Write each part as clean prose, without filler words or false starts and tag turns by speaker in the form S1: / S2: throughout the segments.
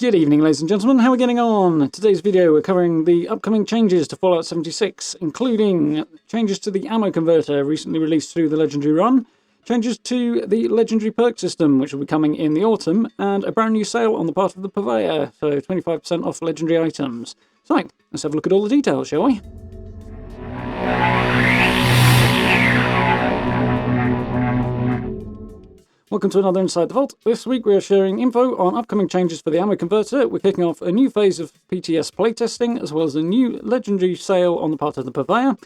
S1: Good evening, ladies and gentlemen. How are we getting on? In today's video, we're covering the upcoming changes to Fallout 76, including changes to the ammo converter recently released through the Legendary Run, changes to the Legendary Perk system, which will be coming in the autumn, and a brand new sale on the part of the purveyor, so 25% off Legendary items. So, let's have a look at all the details, shall we? Welcome to another Inside the Vault. This week we are sharing info on upcoming changes for the ammo converter. We're kicking off a new phase of PTS playtesting, as well as a new legendary sale on the part of the purveyor.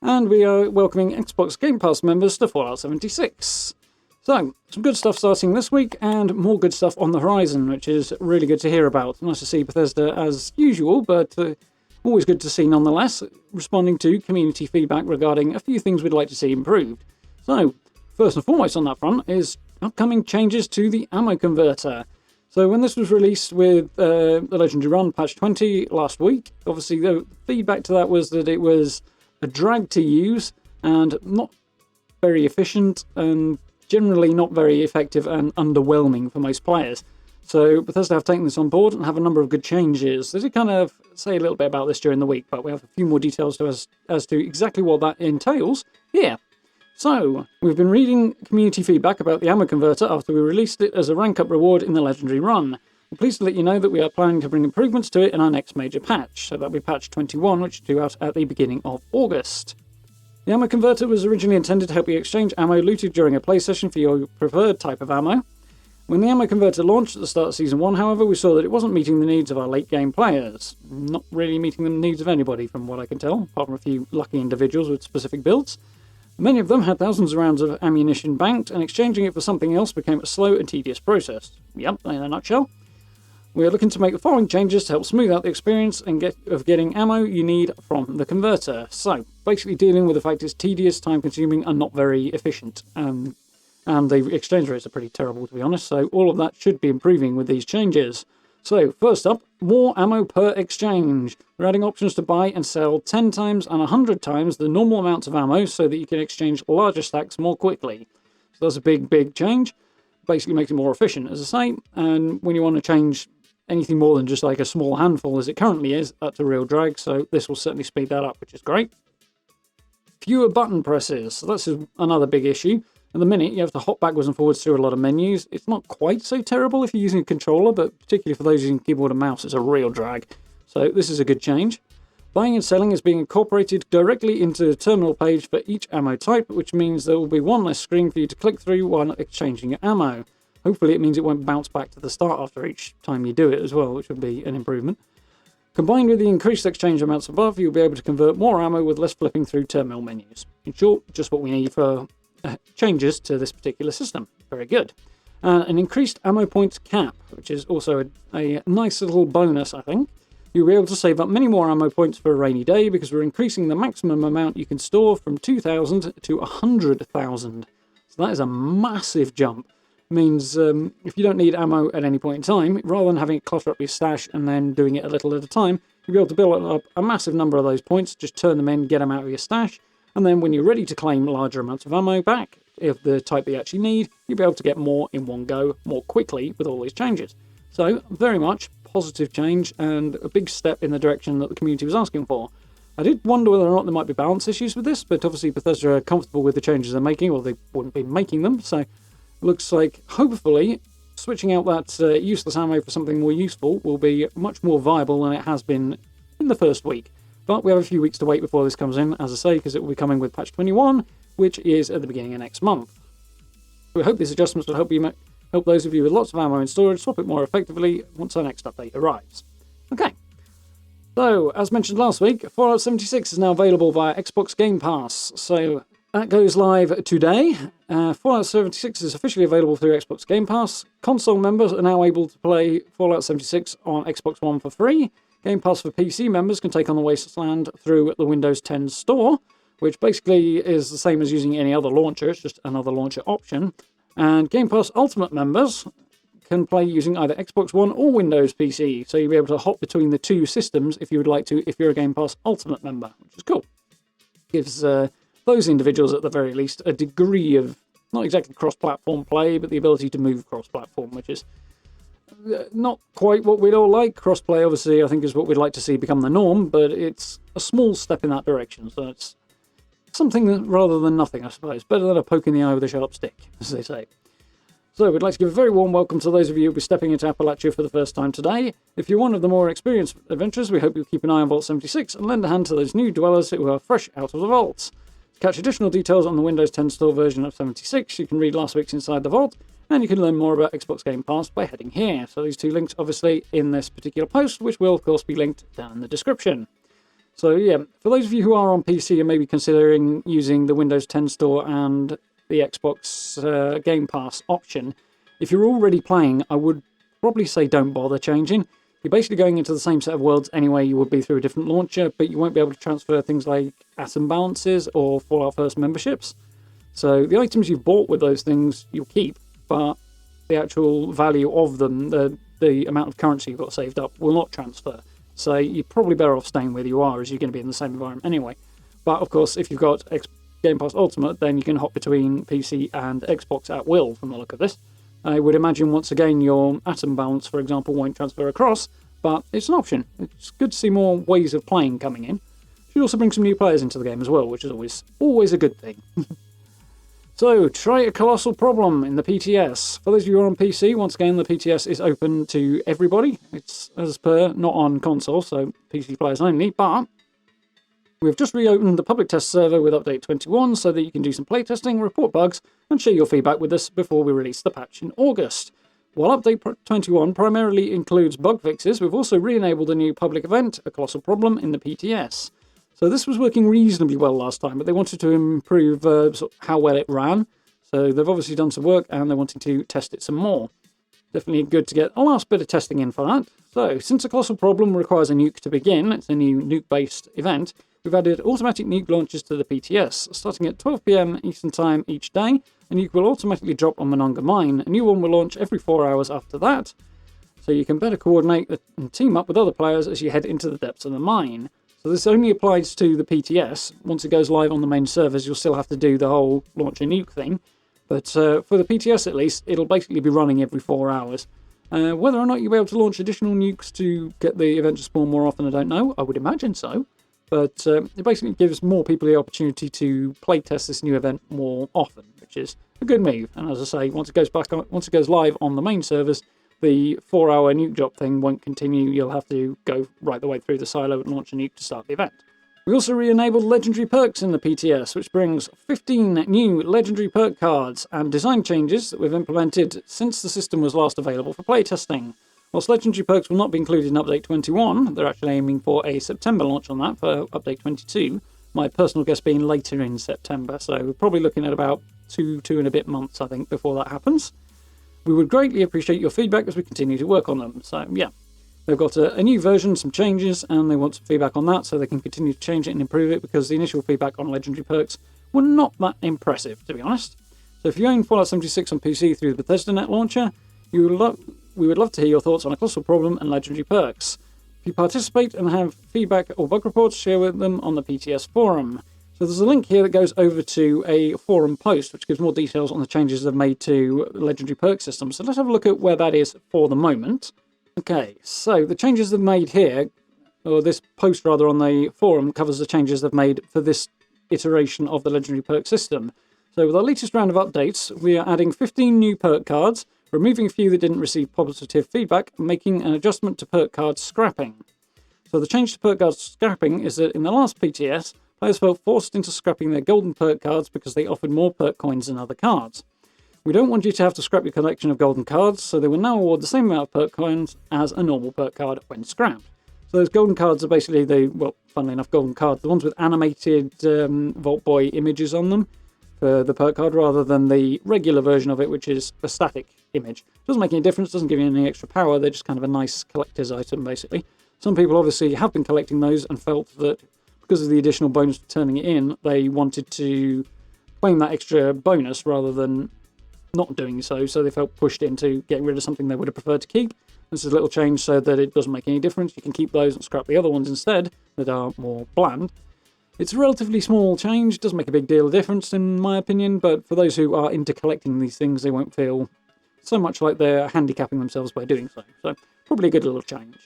S1: And we are welcoming Xbox Game Pass members to Fallout 76. So, some good stuff starting this week, and more good stuff on the horizon, which is really good to hear about. Nice to see Bethesda as usual, but always good to see nonetheless, responding to community feedback regarding a few things we'd like to see improved. So, first and foremost on that front is upcoming changes to the ammo converter. So when this was released with the Legendary Run patch 20 last week, obviously the feedback to that was that it was a drag to use and not very efficient and generally not very effective and underwhelming for most players. So Bethesda have taken this on board and have a number of good changes. They did kind of say a little bit about this during the week, but we have a few more details as to exactly what that entails here. So, we've been reading community feedback about the ammo converter after we released it as a rank-up reward in the Legendary Run. I'm pleased to let you know that we are planning to bring improvements to it in our next major patch, so that'll be patch 21, which is due out at the beginning of August. The ammo converter was originally intended to help you exchange ammo looted during a play session for your preferred type of ammo. When the ammo converter launched at the start of Season 1, however, we saw that it wasn't meeting the needs of our late-game players. Not really meeting the needs of anybody, from what I can tell, apart from a few lucky individuals with specific builds. Many of them had thousands of rounds of ammunition banked, and exchanging it for something else became a slow and tedious process. Yep, in a nutshell. We are looking to make the following changes to help smooth out the experience of getting ammo you need from the converter. So, basically dealing with the fact it's tedious, time-consuming, and not very efficient. And the exchange rates are pretty terrible, to be honest, so all of that should be improving with these changes. So, first up, more ammo per exchange. We're adding options to buy and sell 10 times and 100 times the normal amounts of ammo so that you can exchange larger stacks more quickly. So that's a big change. Basically makes it more efficient, as I say, and when you want to change anything more than just like a small handful as it currently is, that's a real drag, so this will certainly speed that up, which is great. Fewer button presses. So that's another big issue. At the minute, you have to hop backwards and forwards through a lot of menus. It's not quite so terrible if you're using a controller, but particularly for those using keyboard and mouse, it's a real drag. So this is a good change. Buying and selling is being incorporated directly into the terminal page for each ammo type, which means there will be one less screen for you to click through while exchanging your ammo. Hopefully it means it won't bounce back to the start after each time you do it as well, which would be an improvement. Combined with the increased exchange amounts above, you'll be able to convert more ammo with less flipping through terminal menus. In short, just what we need for changes to this particular system. Very good. An increased ammo points cap, which is also a nice little bonus, I think. You'll be able to save up many more ammo points for a rainy day because we're increasing the maximum amount you can store from 2,000 to 100,000. So that is a massive jump. It means if you don't need ammo at any point in time, rather than having it clutter up your stash and then doing it a little at a time, you'll be able to build up a massive number of those points, just turn them in, get them out of your stash, and then when you're ready to claim larger amounts of ammo back, if the type that you actually need, you'll be able to get more in one go, more quickly with all these changes. So, very much positive change and a big step in the direction that the community was asking for. I did wonder whether or not there might be balance issues with this, but obviously Bethesda are comfortable with the changes they're making, or they wouldn't be making them, so it looks like, hopefully, switching out that useless ammo for something more useful will be much more viable than it has been in the first week. But we have a few weeks to wait before this comes in, as I say, because it will be coming with patch 21, which is at the beginning of next month. We hope these adjustments will help those of you with lots of ammo in storage swap it more effectively once our next update arrives. Okay, so as mentioned last week, Fallout 76 is now available via Xbox Game Pass. So that goes live today. Fallout 76 is officially available through Xbox Game Pass. Console members are now able to play Fallout 76 on Xbox One for free. Game Pass for PC members can take on the Wasteland through the Windows 10 store, which basically is the same as using any other launcher, it's just another launcher option. And Game Pass Ultimate members can play using either Xbox One or Windows PC, so you'll be able to hop between the two systems if you would like to, if you're a Game Pass Ultimate member, which is cool. Gives those individuals, at the very least, a degree of, not exactly cross-platform play, but the ability to move cross-platform, which is not quite what we'd all like. Crossplay, obviously, I think is what we'd like to see become the norm, but it's a small step in that direction. So it's something rather than nothing, I suppose. Better than a poke in the eye with a sharp stick, as they say. So we'd like to give a very warm welcome to those of you who will be stepping into Appalachia for the first time today. If you're one of the more experienced adventurers, we hope you'll keep an eye on Vault 76 and lend a hand to those new dwellers who are fresh out of the vaults. To catch additional details on the Windows 10 store version of 76, you can read last week's Inside the Vault, and you can learn more about Xbox Game Pass by heading here. So these two links obviously in this particular post, which will of course be linked down in the description. So yeah, for those of you who are on PC and maybe considering using the Windows 10 store and the Xbox Game Pass option, if you're already playing, I would probably say don't bother changing. You're basically going into the same set of worlds anyway you would be through a different launcher, but you won't be able to transfer things like atom balances or Fallout First memberships. So the items you've bought with those things you'll keep, but the actual value of them, the amount of currency you've got saved up, will not transfer. So you're probably better off staying where you are, as you're going to be in the same environment anyway. But of course, if you've got Game Pass Ultimate, then you can hop between PC and Xbox at will from the look of this. I would imagine once again your atom balance, for example, won't transfer across, but it's an option. It's good to see more ways of playing coming in. Should also bring some new players into the game as well, which is always a good thing. So, try a Colossal Problem in the PTS. For those of you who are on PC, once again, the PTS is open to everybody. It's, as per, not on console, so PC players only, but we've just reopened the public test server with update 21 so that you can do some playtesting, report bugs, and share your feedback with us before we release the patch in August. While update 21 primarily includes bug fixes, we've also re-enabled a new public event, a Colossal Problem, in the PTS. So this was working reasonably well last time, but they wanted to improve sort of how well it ran. So they've obviously done some work and they're wanting to test it some more. Definitely good to get a last bit of testing in for that. So since a Colossal Problem requires a nuke to begin, it's a new nuke-based event, we've added automatic nuke launches to the PTS, starting at 12 PM Eastern Time each day. A nuke will automatically drop on Monongah Mine. A new one will launch every 4 hours after that, so you can better coordinate and team up with other players as you head into the depths of the mine. So this only applies to the PTS. Once it goes live on the main servers, you'll still have to do the whole launch a nuke thing. But for the PTS at least, it'll basically be running every 4 hours. Whether or not you'll be able to launch additional nukes to get the event to spawn more often, I don't know. I would imagine so. But it basically gives more people the opportunity to playtest this new event more often, which is a good move. And as I say, once it goes live on the main servers, the 4-hour nuke drop thing won't continue. You'll have to go right the way through the silo and launch a nuke to start the event. We also re-enabled legendary perks in the PTS, which brings 15 new legendary perk cards and design changes that we've implemented since the system was last available for playtesting. Whilst legendary perks will not be included in Update 21, they're actually aiming for a September launch on that for Update 22, my personal guess being later in September, so we're probably looking at about two and a bit months, I think, before that happens. We would greatly appreciate your feedback as we continue to work on them. So yeah, they've got a new version, some changes, and they want some feedback on that so they can continue to change it and improve it, because the initial feedback on legendary perks were not that impressive, to be honest. So if you own Fallout 76 on PC through the Bethesda Net launcher, we would love to hear your thoughts on a Colossal Problem and legendary perks. If you participate and have feedback or bug reports, share with them on the PTS forum. So there's a link here that goes over to a forum post which gives more details on the changes they've made to legendary perk systems. So let's have a look at where that is for the moment. Okay, so the changes they've made here, or this post rather on the forum, covers the changes they've made for this iteration of the legendary perk system. So with our latest round of updates, we are adding 15 new perk cards, removing a few that didn't receive positive feedback, and making an adjustment to perk card scrapping. So the change to perk card scrapping is that in the last PTS, players felt forced into scrapping their golden perk cards because they offered more perk coins than other cards. We don't want you to have to scrap your collection of golden cards, so they will now award the same amount of perk coins as a normal perk card when scrapped. So those golden cards are basically funnily enough, golden cards, the ones with animated Vault Boy images on them for the perk card, rather than the regular version of it, which is a static image. Doesn't make any difference, doesn't give you any extra power, they're just kind of a nice collector's item, basically. Some people obviously have been collecting those and felt that because of the additional bonus for turning it in, they wanted to claim that extra bonus rather than not doing so, so they felt pushed into getting rid of something they would have preferred to keep. This is a little change so that it doesn't make any difference. You can keep those and scrap the other ones instead that are more bland. It's a relatively small change, doesn't make a big deal of difference in my opinion, but for those who are into collecting these things, they won't feel so much like they're handicapping themselves by doing so. So probably a good little change.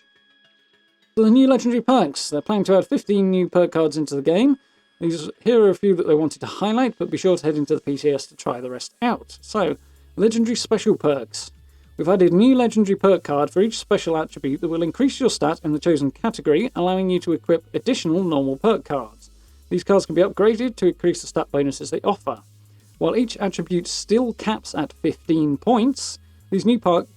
S1: So the new legendary perks. They're planning to add 15 new perk cards into the game. Here are a few that they wanted to highlight, but be sure to head into the PTS to try the rest out. So, legendary special perks. We've added a new legendary perk card for each special attribute that will increase your stat in the chosen category, allowing you to equip additional normal perk cards. These cards can be upgraded to increase the stat bonuses they offer. While each attribute still caps at 15 points, these new perk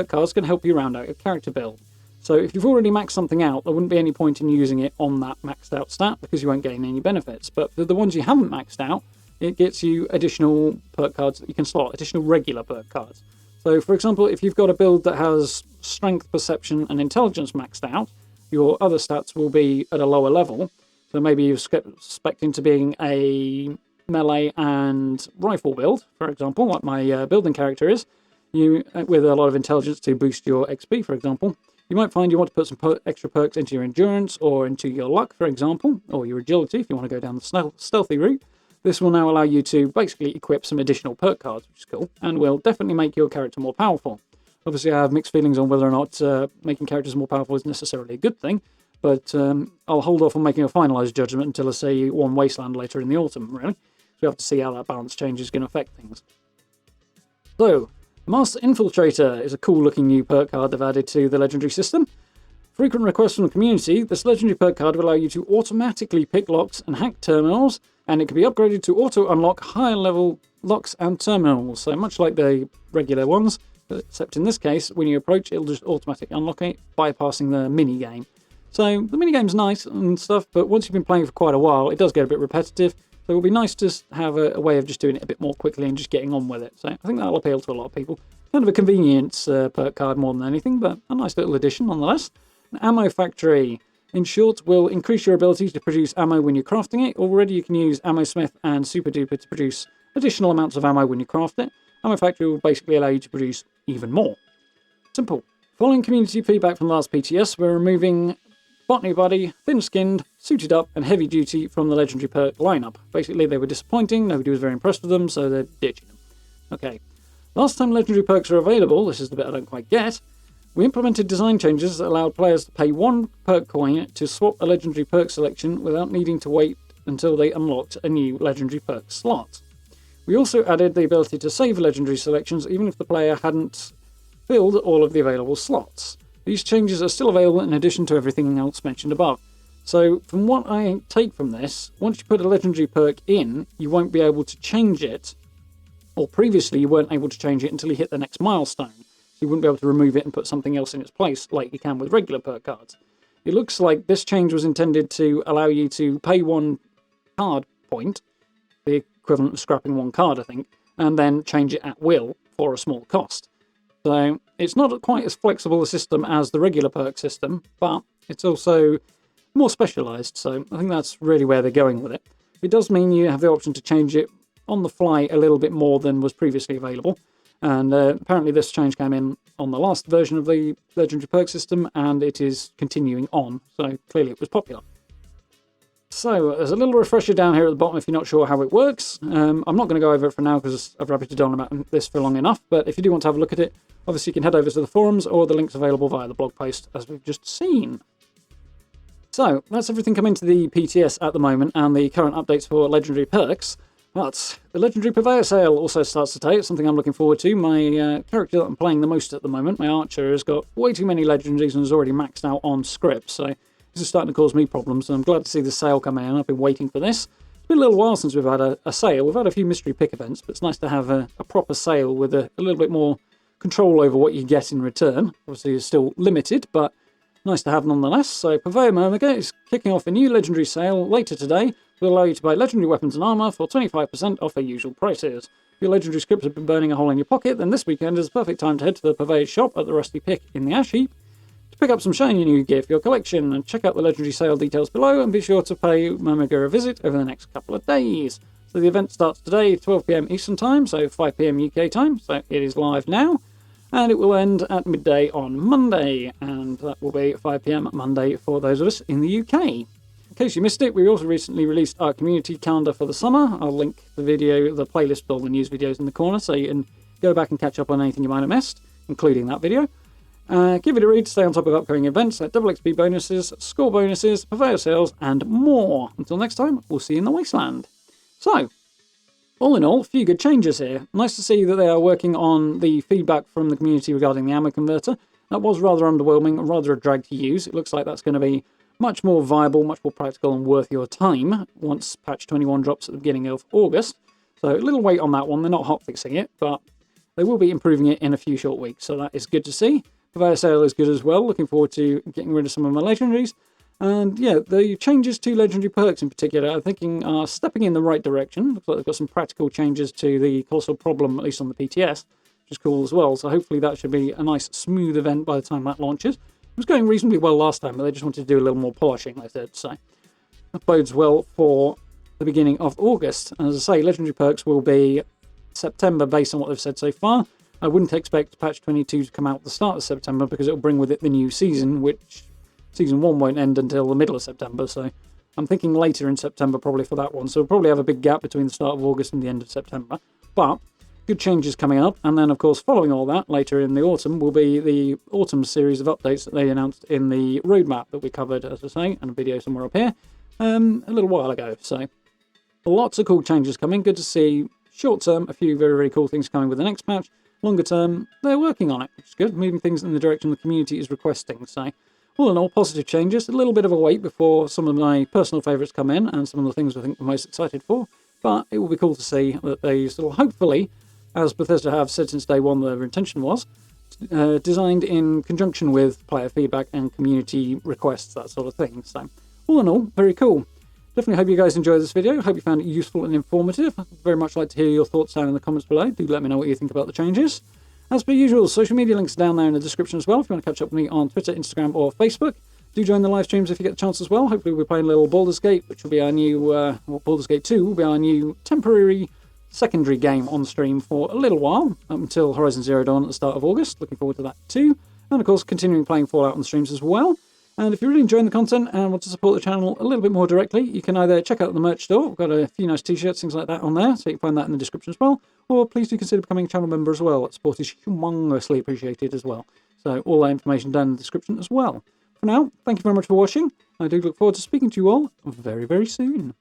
S1: cards can help you round out your character build. So if you've already maxed something out, there wouldn't be any point in using it on that maxed out stat because you won't gain any benefits. But for the ones you haven't maxed out, it gets you additional perk cards that you can slot, additional regular perk cards. So for example, if you've got a build that has strength, perception and intelligence maxed out, your other stats will be at a lower level. So maybe you're expecting to being a melee and rifle build, for example, like my building character is, with a lot of intelligence to boost your XP, for example. You might find you want to put some extra perks into your endurance or into your luck, for example, or your agility if you want to go down the stealthy route. This will now allow you to basically equip some additional perk cards, which is cool, and will definitely make your character more powerful. Obviously, I have mixed feelings on whether or not making characters more powerful is necessarily a good thing, but I'll hold off on making a finalised judgment until I say one Wasteland later in the autumn, really. So we have to see how that balance change is going to affect things. So, Master Infiltrator is a cool-looking new perk card they've added to the legendary system. Frequent requests from the community, this legendary perk card will allow you to automatically pick locks and hack terminals, and it can be upgraded to auto-unlock higher-level locks and terminals. So much like the regular ones, except in this case, when you approach, it'll just automatically unlock it, bypassing the mini-game. So the mini-game's nice and stuff, but once you've been playing for quite a while, it does get a bit repetitive. So it would be nice to have a way of just doing it a bit more quickly and just getting on with it. So I think that'll appeal to a lot of people. Kind of a convenience perk card more than anything, but a nice little addition nonetheless. An Ammo Factory, in short, will increase your ability to produce ammo when you're crafting it. Already you can use Ammo Smith and Super Duper to produce additional amounts of ammo when you craft it. Ammo Factory will basically allow you to produce even more. Simple. Following community feedback from last PTS, we're removing Botany Buddy, Thin Skinned, Suited Up, and Heavy Duty from the legendary perk lineup. Basically, they were disappointing, nobody was very impressed with them, so they're ditching them. Okay, last time legendary perks were available, this is the bit I don't quite get, we implemented design changes that allowed players to pay 1 perk coin to swap a legendary perk selection without needing to wait until they unlocked a new legendary perk slot. We also added the ability to save legendary selections even if the player hadn't filled all of the available slots. These changes are still available in addition to everything else mentioned above. So, from what I take from this, once you put a legendary perk in, you won't be able to change it, or previously you weren't able to change it until you hit the next milestone. So you wouldn't be able to remove it and put something else in its place, like you can with regular perk cards. It looks like this change was intended to allow you to pay 1 card point, the equivalent of scrapping 1 card, I think, and then change it at will for a small cost. So it's not quite as flexible a system as the regular perk system, but it's also more specialised, so I think that's really where they're going with it. It does mean you have the option to change it on the fly a little bit more than was previously available, and apparently this change came in on the last version of the legendary perk system, and it is continuing on, so clearly it was popular. So, there's a little refresher down here at the bottom if you're not sure how it works. I'm not going to go over it for now because I've rabbited on about this for long enough, but if you do want to have a look at it, obviously you can head over to the forums or the link's available via the blog post as we've just seen. So, that's everything coming to the PTS at the moment and the current updates for legendary perks. But the Legendary Purveyor sale also starts today. It's something I'm looking forward to. My character that I'm playing the most at the moment, my archer, has got way too many legendaries and is already maxed out on script, so this is starting to cause me problems, and I'm glad to see the sale come in. I've been waiting for this. It's been a little while since we've had a sale. We've had a few mystery pick events, but it's nice to have a proper sale with a little bit more control over what you get in return. Obviously, it's still limited, but nice to have nonetheless. So, Purveyor Myrmica is kicking off a new legendary sale later today. It will allow you to buy legendary weapons and armour for 25% off their usual prices. If your legendary scripts have been burning a hole in your pocket, then this weekend is the perfect time to head to the Purveyor's shop at the Rusty Pick in the Ash Heap to pick up some shiny new gear for your collection, and check out the legendary sale details below, and be sure to pay Myrmica a visit over the next couple of days. So the event starts today, 12 PM Eastern Time, so 5 PM UK time, so it is live now, and it will end at midday on Monday, and that will be 5 PM Monday for those of us in the UK. In case you missed it, we also recently released our community calendar for the summer. I'll link the video, the playlist with all the news videos in the corner, so you can go back and catch up on anything you might have missed, including that video. Give it a read to stay on top of upcoming events like double XP bonuses, score bonuses, purveyor sales, and more. Until next time, we'll see you in the Wasteland. So, all in all, a few good changes here. Nice to see that they are working on the feedback from the community regarding the ammo converter. That was rather underwhelming, rather a drag to use. It looks like that's going to be much more viable, much more practical and worth your time once patch 21 drops at the beginning of August. So a little wait on that one. They're not hotfixing it, but they will be improving it in a few short weeks. So that is good to see. Purveyor sale is good as well. Looking forward to getting rid of some of my legendaries. And yeah, the changes to legendary perks in particular, I think are stepping in the right direction. Looks like they've got some practical changes to the Colossal Problem, at least on the PTS, which is cool as well. So hopefully that should be a nice, smooth event by the time that launches. It was going reasonably well last time, but they just wanted to do a little more polishing, they said. So that bodes well for the beginning of August. And as I say, legendary perks will be September based on what they've said so far. I wouldn't expect patch 22 to come out at the start of September because it'll bring with it the new season, which Season 1 won't end until the middle of September. So I'm thinking later in September probably for that one. So we'll probably have a big gap between the start of August and the end of September. But good changes coming up. And then, of course, following all that, later in the autumn, will be the autumn series of updates that they announced in the roadmap that we covered, as I say, in a video somewhere up here, a little while ago. So lots of cool changes coming. Good to see. Short term, a few very, very cool things coming with the next patch. Longer term, they're working on it, which is good, moving things in the direction the community is requesting. So, all in all, positive changes. A little bit of a wait before some of my personal favourites come in and some of the things I think we're most excited for. But it will be cool to see that they sort of hopefully, as Bethesda have said since day one their intention was, designed in conjunction with player feedback and community requests, that sort of thing. So, all in all, very cool. Definitely hope you guys enjoyed this video. Hope you found it useful and informative. I'd very much like to hear your thoughts down in the comments below. Do let me know what you think about the changes. As per usual, social media links are down there in the description as well if you want to catch up with me on Twitter, Instagram or Facebook. Do join the live streams if you get the chance as well. Hopefully we're playing a little Baldur's Gate, which will be our new, Baldur's Gate 2 will be our new temporary secondary game on stream for a little while, up until Horizon Zero Dawn at the start of August. Looking forward to that too. And of course, continuing playing Fallout on the streams as well. And if you're really enjoying the content and want to support the channel a little bit more directly, you can either check out the merch store. We've got a few nice t-shirts, things like that on there, so you can find that in the description as well. Or please do consider becoming a channel member as well. That support is humongously appreciated as well. So all that information down in the description as well. For now, thank you very much for watching. I do look forward to speaking to you all very, very soon.